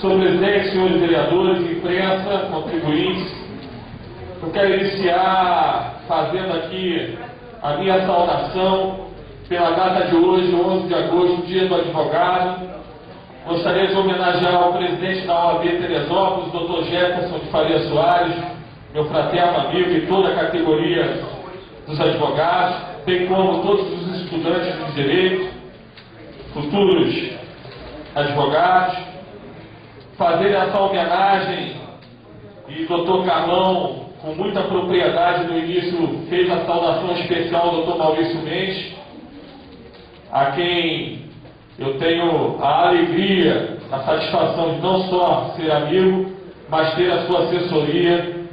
Senhor presidente, senhores vereadores, imprensa, contribuintes, eu quero iniciar fazendo aqui a minha saudação pela data de hoje, 11 de agosto, Dia do Advogado. Gostaria de homenagear o presidente da OAB Teresópolis, Dr. Jefferson de Faria Soares, meu fraterno amigo e toda a categoria dos advogados, bem como todos os estudantes de direito, futuros advogados. Fazer essa homenagem, e o Dr. Carlão, com muita propriedade no início, fez a saudação especial ao Dr. Maurício Mendes, a quem eu tenho a alegria, a satisfação de não só ser amigo, mas ter a sua assessoria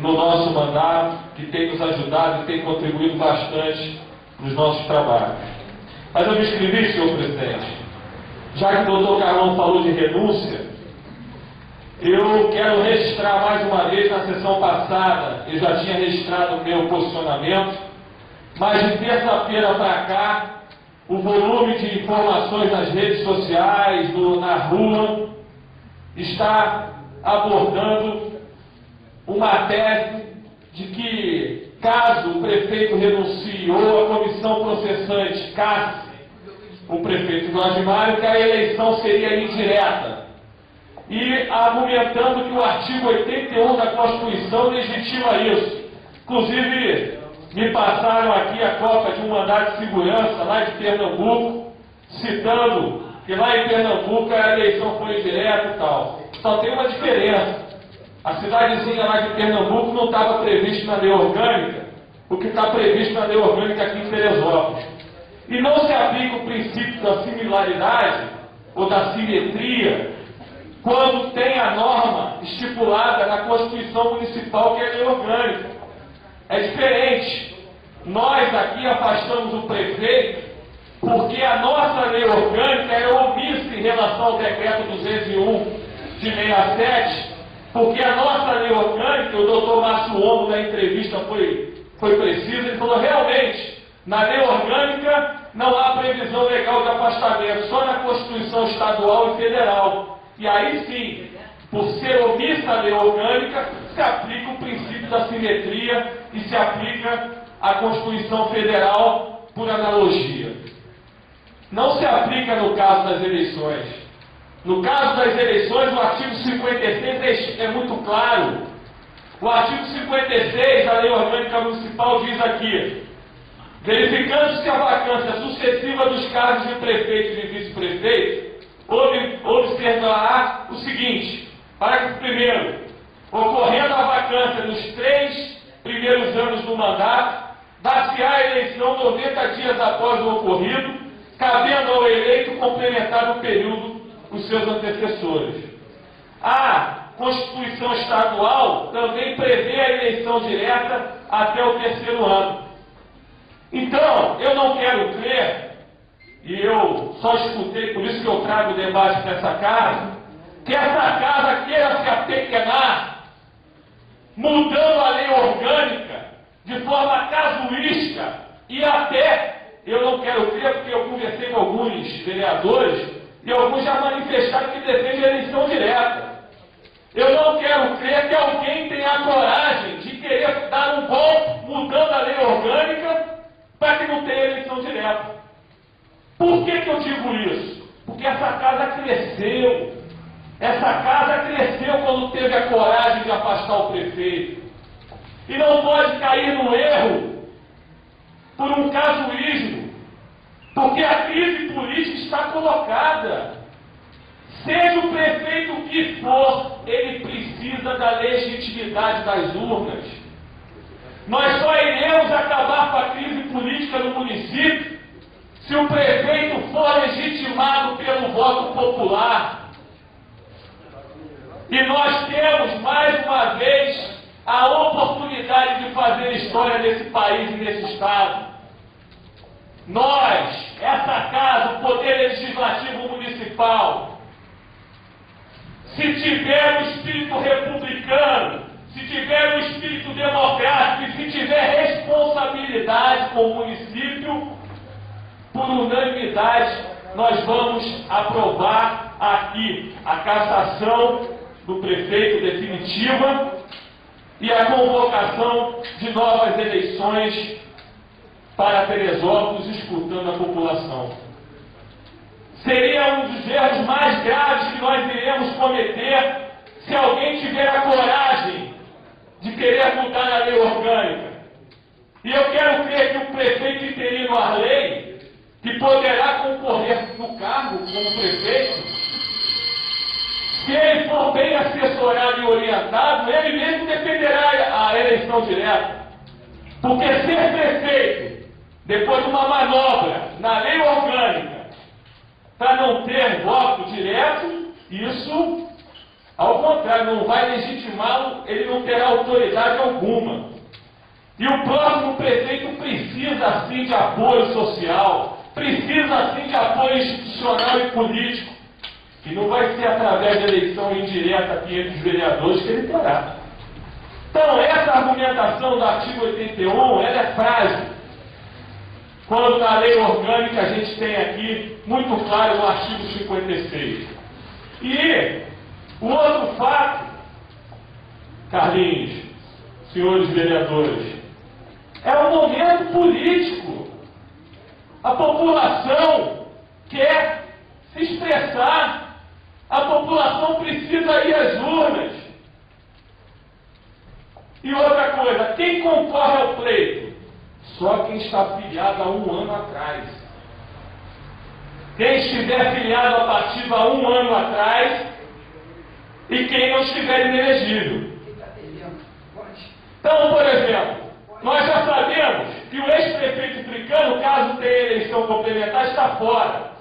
no nosso mandato, que tem nos ajudado e tem contribuído bastante nos nossos trabalhos. Mas eu me inscrevi, senhor presidente, já que o doutor Carlão falou de renúncia, eu quero registrar mais uma vez. Na sessão passada eu já tinha registrado o meu posicionamento, mas de terça-feira para cá, o volume de informações nas redes sociais, na rua, está abordando uma tese de que, caso o prefeito renuncie ou a comissão processante casse o prefeito Jorge Mário, que a eleição seria indireta, e argumentando que o artigo 81 da Constituição legitima isso. Inclusive, me passaram aqui a cópia de um mandado de segurança lá de Pernambuco, citando que lá em Pernambuco a eleição foi indireta e tal. Só tem uma diferença: a cidadezinha lá de Pernambuco não estava previsto na lei orgânica o que está previsto na lei orgânica aqui em Teresópolis. E não se aplica o princípio da similaridade ou da simetria quando tem a norma estipulada na Constituição Municipal, que é a lei orgânica. É diferente. Nós aqui afastamos o prefeito porque a nossa lei orgânica era omissa em relação ao decreto 201 de 67, porque a nossa lei orgânica, o doutor Márcio Ombo, na entrevista foi preciso, ele falou: realmente, na lei orgânica não há previsão legal de afastamento, só na Constituição Estadual e Federal. E aí sim, por ser omissa a lei orgânica, se aplica o princípio da simetria e se aplica a Constituição Federal por analogia. Não se aplica no caso das eleições. No caso das eleições, o artigo 56 é muito claro. O artigo 56 da Lei Orgânica Municipal diz aqui: verificando-se a vacância sucessiva dos cargos de prefeito e de vice-prefeito, observará o seguinte: parágrafo 1º, ocorrendo a vacância nos 3 primeiros anos do mandato, dar-se-á a eleição 90 dias após o ocorrido, cabendo ao eleito complementar no período os seus antecessores. A Constituição Estadual também prevê a eleição direta até o 3º ano. Então, eu não quero crer, e eu só escutei, por isso que eu trago o debate nessa casa, que essa casa queira se apequenar, mudando a lei orgânica de forma casuística, e até, eu não quero crer, porque eu conversei com alguns vereadores, e alguns já manifestaram que defendem a eleição direta. Eu não quero crer que alguém tenha a coragem de querer dar um golpe mudando a lei orgânica para que não tenha eleição direta. Por que eu digo isso? Porque essa casa cresceu. Essa casa cresceu quando teve a coragem de afastar o prefeito. E não pode cair no erro por um casuísmo, porque a crise política está colocada. Seja o prefeito que for, ele precisa da legitimidade das urnas. Nós só iremos acabar com a crise política no município se o prefeito for legitimado pelo voto popular. E nós temos, mais uma vez, a oportunidade de fazer história nesse país e nesse estado. Nós, essa casa, o Poder Legislativo Municipal, se tiver o espírito republicano, se tiver o espírito democrático e se tiver responsabilidade com o município, por unanimidade, nós vamos aprovar aqui a cassação do prefeito definitiva e a convocação de novas eleições para Teresópolis, escutando a população. Seria um dos erros mais graves que nós iremos cometer se alguém tiver a coragem de querer mudar a lei orgânica. E eu quero crer que o prefeito interino Arley, que poderá concorrer no cargo como prefeito, se ele for bem assessorado e orientado, ele mesmo defenderá a eleição direta. Porque ser prefeito, depois de uma manobra na lei orgânica, para não ter voto direto, isso, ao contrário, não vai legitimá-lo, ele não terá autoridade alguma. E o próximo prefeito precisa, sim, de apoio social, precisa, sim, de apoio institucional e político. E não vai ser através da eleição indireta aqui entre os vereadores que ele terá. Então, essa argumentação do artigo 81, ela é frágil. Quando na lei orgânica a gente tem aqui, muito claro, no artigo 56. E o outro fato, Carlinhos, senhores vereadores, é um momento político. A população quer se expressar. A população precisa ir às urnas. E outra coisa, quem concorre ao pleito? Só quem está filiado há um ano atrás. Quem estiver filiado a partido há um ano atrás e quem não estiver inelegível. Então, por exemplo, nós já sabemos que o ex-prefeito Tricano, caso tenha eleição complementar, está fora.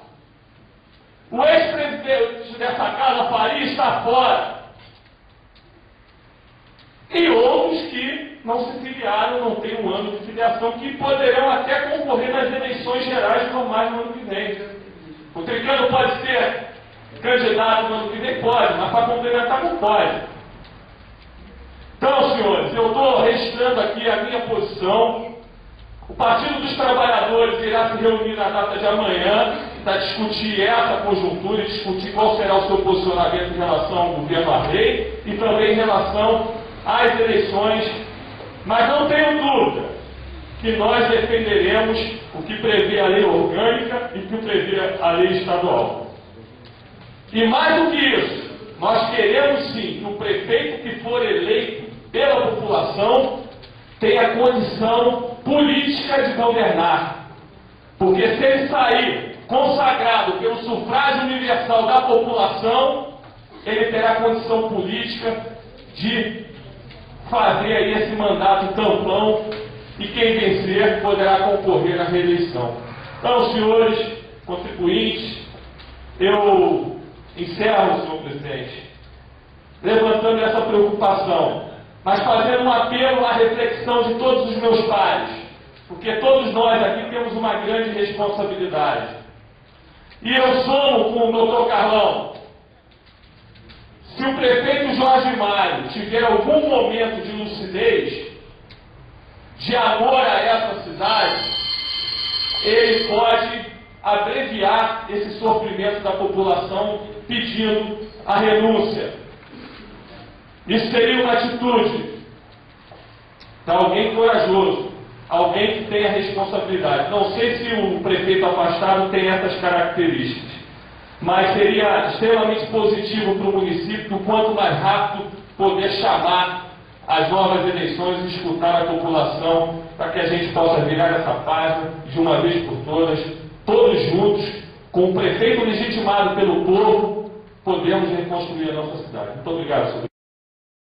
O ex-presidente dessa casa, Faria, está fora. E outros que não se filiaram, não têm um ano de filiação, que poderão até concorrer nas eleições gerais normais no ano que vem. O Tricano pode ser candidato no ano que vem? Pode, mas para complementar não pode. Então, senhores, eu estou registrando aqui a minha posição. O Partido dos Trabalhadores irá se reunir na data de amanhã para discutir essa conjuntura e discutir qual será o seu posicionamento em relação ao governo Arley e também em relação às eleições. Mas não tenho dúvida que nós defenderemos o que prevê a lei orgânica e o que prevê a lei estadual. E mais do que isso, nós queremos sim que o prefeito que for eleito pela população tenha condição política de governar. Porque se ele sair consagrado pelo sufrágio universal da população, ele terá condição política de fazer aí esse mandato tampão e quem vencer poderá concorrer à reeleição. Então, senhores contribuintes, eu encerro, senhor presidente, levantando essa preocupação, mas fazendo um apelo à reflexão de todos os meus pares, porque todos nós aqui temos uma grande responsabilidade. E eu somo com o doutor Carlão. Se o prefeito Jorge Mário tiver algum momento de lucidez, de amor a essa cidade, ele pode abreviar esse sofrimento da população pedindo a renúncia. Isso seria uma atitude de alguém corajoso, alguém que tenha responsabilidade. Não sei se o prefeito afastado tem essas características, mas seria extremamente positivo para o município, o quanto mais rápido poder chamar as novas eleições e escutar a população, para que a gente possa virar essa página de uma vez por todas, todos juntos, com o prefeito legitimado pelo povo, podemos reconstruir a nossa cidade. Muito obrigado, senhor.